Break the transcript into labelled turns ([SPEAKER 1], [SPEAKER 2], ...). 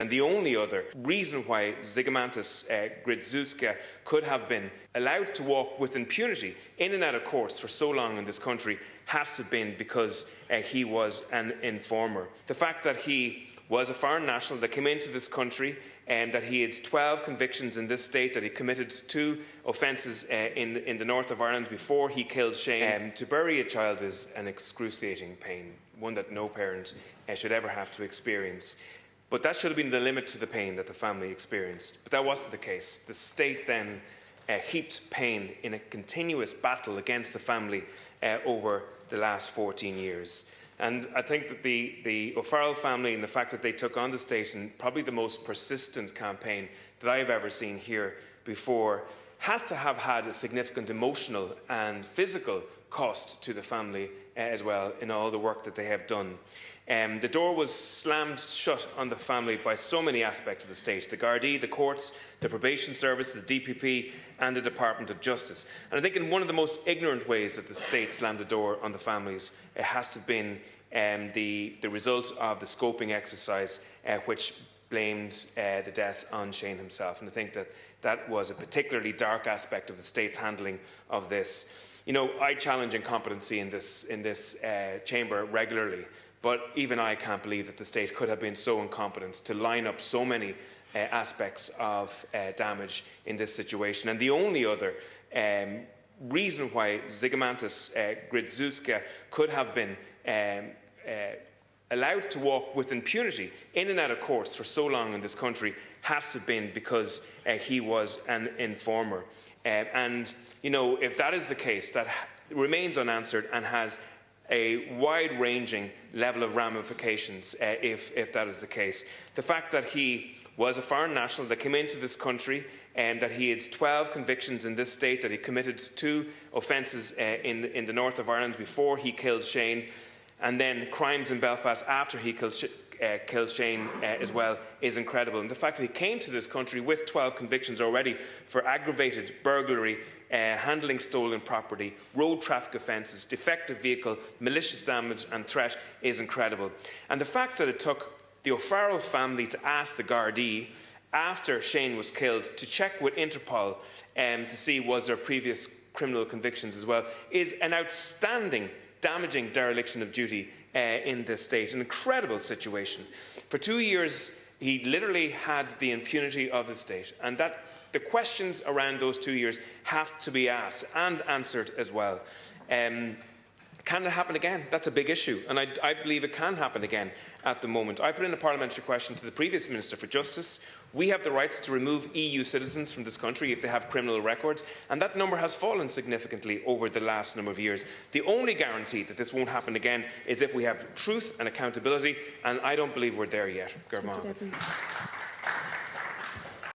[SPEAKER 1] And the only other reason why Zygomantas Grzyska could have been allowed to walk with impunity in and out of courts for so long in this country has to have been because he was an informer. The fact that he was a foreign national that came into this country and that he had 12 convictions in this state, that he committed 2 offences in the north of Ireland before he killed Shane. To bury a child is an excruciating pain, one that no parent should ever have to experience. But that should have been the limit to the pain that the family experienced. But that wasn't the case. The state then heaped pain in a continuous battle against the family over the last 14 years. And I think that the O'Farrell family and the fact that they took on the state in probably the most persistent campaign that I've ever seen here before has to have had a significant emotional and physical cost to the family as well in all the work that they have done. The door was slammed shut on the family by so many aspects of the state: the Gardaí, the courts, the probation service, the DPP and the Department of Justice. And I think in one of the most ignorant ways that the state slammed the door on the families, it has to have been the result of the scoping exercise which blamed the death on Shane himself. And I think that that was a particularly dark aspect of the state's handling of this. You know, I challenge incompetency in this chamber regularly. But even I can't believe that the state could have been so incompetent to line up so many aspects of damage in this situation. And the only other reason why Zygomantas Grzyska could have been allowed to walk with impunity in and out of courts for so long in this country has to have been because he was an informer. And, you know, if that is the case, that remains unanswered and has a wide-ranging level of ramifications if that is the case. The fact that he was a foreign national that came into this country and that he had 12 convictions in this state, that he committed 2 offences in the north of Ireland before he killed Shane, and then crimes in Belfast after he killed Shane as well, is incredible. And the fact that he came to this country with 12 convictions already for aggravated burglary, handling stolen property, road traffic offences, defective vehicle, malicious damage and threat is incredible. And the fact that it took the O'Farrell family to ask the Gardaí after Shane was killed to check with Interpol to see was there previous criminal convictions as well is an outstanding, damaging dereliction of duty in this state. An incredible situation. For 2 years, he literally had the impunity of the state, and that the questions around those 2 years have to be asked and answered as well. Can it happen again? That's a big issue, and I believe it can happen again at the moment. I put in a parliamentary question to the previous Minister for Justice. We have the rights to remove EU citizens from this country if they have criminal records, and that number has fallen significantly over the last number of years. The only guarantee that this won't happen again is if we have truth and accountability, and I don't believe we're there yet.